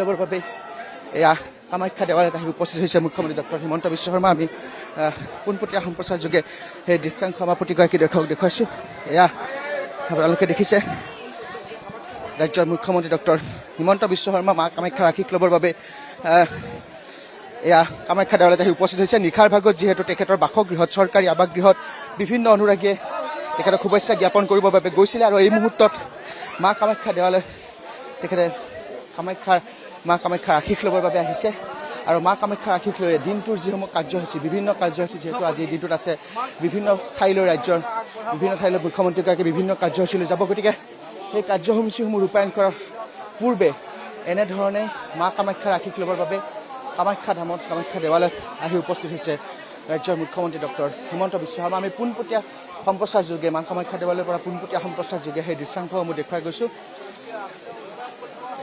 ল'বৰ বাবে এয়া কামাখ্যা দেৱালয়ত আহি উপস্থিত হৈছে মুখ্যমন্ত্ৰী ডক্টৰ হিমন্ত বিশ্ব শৰ্মা। আমি পোনপটীয়া সম্প্ৰচাৰ যোগে সেই দৃশ্যাংশ আমাৰ প্ৰতিগৰাকী দেখুৱাইছোঁ। এয়া আপোনালোকে দেখিছে ৰাজ্যৰ মুখ্যমন্ত্ৰী ডক্টৰ হিমন্ত বিশ্ব শৰ্মা মা কামাখ্যাৰ আশীষ ল'বৰ বাবে এয়া কামাখ্যা দেৱালয়ত আহি উপস্থিত হৈছে। নিশাৰ ভাগত যিহেতু তেখেতৰ বাসগৃহত চৰকাৰী আৱাসগৃহত বিভিন্ন অনুৰাগীয়ে তেখেতক শুভেচ্ছা জ্ঞাপন কৰিবৰ বাবে গৈছিলে আৰু এই মুহূৰ্তত মা কামাখ্যা দেৱালয়ত তেখেতে মা কামাখ্যাৰ আশীষ ল'বৰ বাবে আহিছে। আৰু মা কামাখ্যাৰ আশীষ লৈ দিনটোৰ যিসমূহ কাৰ্যসূচী বিভিন্ন কাৰ্যসূচী যিহেতু আজিৰ দিনটোত আছে, বিভিন্ন ঠাইলৈ ৰাজ্যৰ বিভিন্ন ঠাইলৈ মুখ্যমন্ত্ৰীগৰাকী বিভিন্ন কাৰ্যসূচী লৈ যাব। গতিকে সেই কাৰ্যসূচীসমূহ ৰূপায়ণ কৰাৰ পূৰ্বে এনেধৰণে মা কামাখ্যাৰ আশীষ ল'বৰ বাবে কামাখ্যা ধামত কামাখ্যা দেৱালয়ত আহি উপস্থিত হৈছে ৰাজ্যৰ মুখ্যমন্ত্ৰী ডক্টৰ হিমন্ত বিশ্ব শৰ্মা। আমি পোনপটীয়া সম্প্ৰচাৰ যোগে মা কামাখ্যা দেৱালয়ৰ পৰা পোনপটীয়া সম্প্ৰচাৰ যোগে সেই দৃশ্যাংশসমূহ দেখুৱাই গৈছোঁ।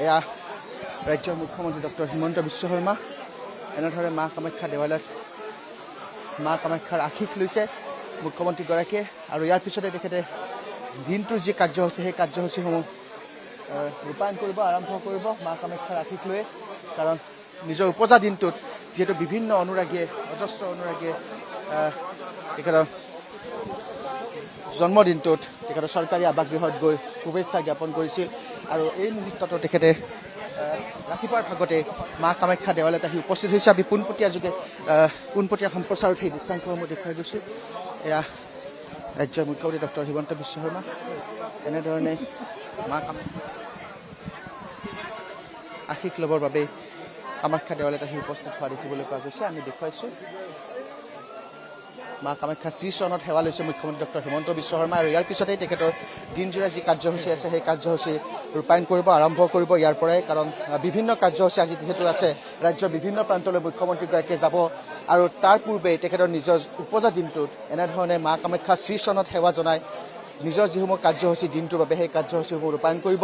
এয়া ৰাজ্যৰ মুখ্যমন্ত্ৰী ডক্টৰ হিমন্ত বিশ্ব শৰ্মা এনেদৰে মা কামাখ্যা দেৱালয়ত মা কামাখ্যাৰ আশীষ লৈছে মুখ্যমন্ত্ৰীগৰাকীয়ে। আৰু ইয়াৰ পিছতে তেখেতে দিনটোৰ যি কাৰ্যসূচী সেই কাৰ্যসূচীসমূহ ৰূপায়ণ কৰিব, আৰম্ভ কৰিব মা কামাখ্যাৰ আশীষ লৈ। কাৰণ নিজৰ উপজা দিনটোত যিহেতু বিভিন্ন অনুৰাগীয়ে অজস্ৰ অনুৰাগীয়ে তেখেতৰ জন্মদিনটোত তেখেতৰ চৰকাৰী আৱাসগৃহত গৈ শুভেচ্ছা জ্ঞাপন কৰিছিল। আৰু এই মুহূৰ্ততো তেখেতে ৰাতিপুৱাৰ ভাগতে মা কামাখ্যা দেৱালয়ত আহি উপস্থিত হৈছে। আমি পোনপটীয়া সম্প্ৰচাৰত সেই দৃশ্যাংশসমূহ দেখুৱাই গৈছোঁ। এয়া ৰাজ্যৰ মুখ্যমন্ত্ৰী ডক্টৰ হিমন্ত বিশ্ব শৰ্মা এনেধৰণে মা কামাখ্যা আশীষ ল'বৰ বাবে কামাখ্যা দেৱালয়ত আহি উপস্থিত হোৱা দেখিবলৈ পোৱা গৈছে। আমি দেখুৱাইছোঁ মা কামাখ্যা শ্ৰীচৰণত সেৱা লৈছে মুখ্যমন্ত্ৰী ডক্টৰ হিমন্ত বিশ্ব শৰ্মা। আৰু ইয়াৰ পিছতেই তেখেতৰ দিনজোৰা যি কাৰ্যসূচী আছে সেই কাৰ্যসূচী ৰূপায়ণ কৰিব, আৰম্ভ কৰিব ইয়াৰ পৰাই। কাৰণ বিভিন্ন কাৰ্যসূচী আজি যিহেতু আছে, ৰাজ্যৰ বিভিন্ন প্ৰান্তলৈ মুখ্যমন্ত্ৰীগৰাকীয়ে যাব। আৰু তাৰ পূৰ্বে তেখেতৰ নিজৰ উপজা দিনটোত এনেধৰণে মা কামাখ্যা শ্ৰীচৰণত সেৱা জনাই নিজৰ যিসমূহ কাৰ্যসূচী দিনটোৰ বাবে সেই কাৰ্যসূচীসমূহ ৰূপায়ণ কৰিব।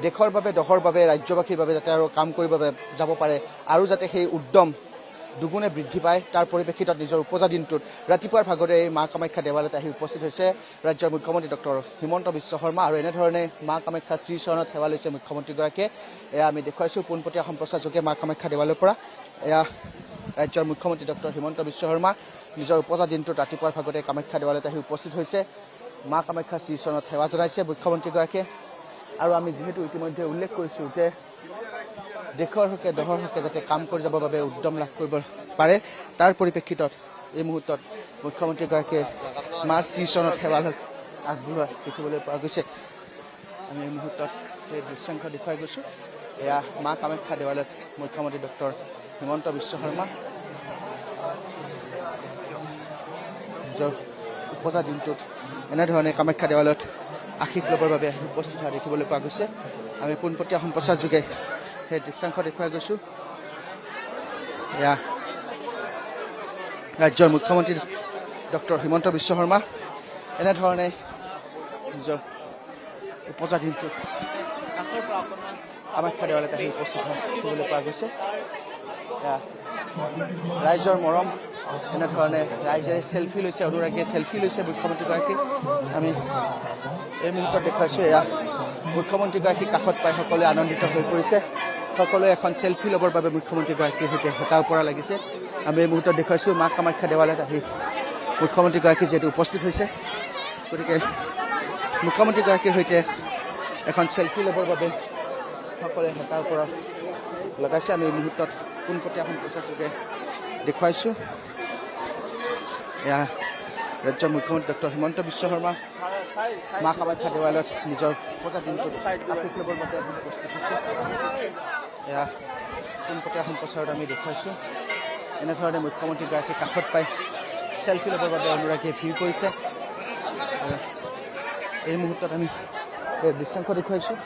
দেশৰ বাবে, দহৰ বাবে, ৰাজ্যবাসীৰ বাবে যাতে আৰু কাম কৰিব যাব পাৰে আৰু যাতে সেই উদ্যম দুগুণে বৃদ্ধি পায়, তাৰ পৰিপ্ৰেক্ষিতত নিজৰ উপজা দিনটোত ৰাতিপুৱাৰ ভাগতে এই মা কামাখ্যা দেৱালয়ত আহি উপস্থিত হৈছে ৰাজ্যৰ মুখ্যমন্ত্ৰী ডক্টৰ হিমন্ত বিশ্ব শৰ্মা। আৰু এনেধৰণে মা কামাখ্যা শ্ৰীচৰণত সেৱা লৈছে মুখ্যমন্ত্ৰীগৰাকীয়ে। এয়া আমি দেখুৱাইছোঁ পোনপটীয়া সম্প্ৰচাৰ যোগে মা কামাখ্যা দেৱালয়ৰ পৰা। এয়া ৰাজ্যৰ মুখ্যমন্ত্ৰী ডক্টৰ হিমন্ত বিশ্ব শৰ্মা নিজৰ উপজা দিনটোত ৰাতিপুৱাৰ ভাগতে কামাখ্যা দেৱালয়ত আহি উপস্থিত হৈছে। মা কামাখ্যা শ্ৰীচৰণত সেৱা জনাইছে মুখ্যমন্ত্ৰীগৰাকীয়ে। আৰু আমি যিহেতু ইতিমধ্যে উল্লেখ কৰিছোঁ যে দেশৰ হকে, দহৰ হকে যাতে কাম কৰি যাবৰ বাবে উদ্যম লাভ কৰিব পাৰে, তাৰ পৰিপ্ৰেক্ষিতত এই মুহূৰ্তত মুখ্যমন্ত্ৰীগৰাকীয়ে মাৰ শ্ৰীচৰণত সেৱা আগবঢ়োৱা দেখিবলৈ পোৱা গৈছে। আমি এই মুহূৰ্তত এই দৃশ্যাংশ দেখুৱাই গৈছোঁ। এয়া মা কামাখ্যা দেৱালয়ত মুখ্যমন্ত্ৰী ডক্টৰ হিমন্ত বিশ্ব শৰ্মা নিজৰ উপজা দিনটোত এনেধৰণে কামাখ্যা দেৱালয়ত আশীষ ল'বৰ বাবে উপস্থিত হোৱা দেখিবলৈ পোৱা গৈছে। আমি পোনপটীয়া সম্প্ৰচাৰ যোগে সেই দৃশ্যাংশ দেখুৱাই গৈছোঁ। এয়া ৰাজ্যৰ মুখ্যমন্ত্ৰী ডক্টৰ হিমন্ত বিশ্ব শৰ্মা এনেধৰণে নিজৰ উপজা দিনটোত কামাখ্যা দেৱালয়ত আহি উপস্থিত হোৱা দেখিবলৈ পোৱা গৈছে। এয়া ৰাইজৰ মৰম, এনেধৰণে ৰাইজে চেলফি লৈছে, অনুৰাগীয়ে চেলফি লৈছে মুখ্যমন্ত্ৰীগৰাকী। আমি এই মুহূৰ্তত দেখুৱাইছোঁ এয়া মুখ্যমন্ত্ৰীগৰাকীৰ কাষত পাই সকলোৱে আনন্দিত হৈ পৰিছে। সকলোৱে এখন চেলফি ল'বৰ বাবে মুখ্যমন্ত্ৰীগৰাকীৰ সৈতে হেতা ওপৰা লাগিছে। আমি এই মুহূৰ্তত দেখুৱাইছোঁ মা কামাখ্যা দেৱালয়ত আহি মুখ্যমন্ত্ৰীগৰাকী যিহেতু উপস্থিত হৈছে, গতিকে মুখ্যমন্ত্ৰীগৰাকীৰ সৈতে এখন চেলফি ল'বৰ বাবে সকলোৱে হেতা ওপৰা লগাইছে। আমি এই মুহূৰ্তত পোনপটীয়া সম্প্ৰচাৰ যোগে দেখুৱাইছোঁ। এয়া ৰাজ্যৰ মুখ্যমন্ত্ৰী ডক্টৰ হিমন্ত বিশ্ব শৰ্মা মা কামাখ্যা দেৱালয়ত নিজৰ উপজা দিনটোত আশীষ ল'বৰ বাবে উপস্থিত হৈছে। এয়া পোনপটীয়া সম্প্ৰচাৰত আমি দেখুৱাইছোঁ এনেধৰণে মুখ্যমন্ত্ৰীগৰাকীৰ কাষত পাই চেলফি ল'বৰ বাবে অনুৰাগীয়ে ভিৰ কৰিছে। এই মুহূৰ্তত আমি এই দৃশ্যাংশ দেখুৱাইছোঁ।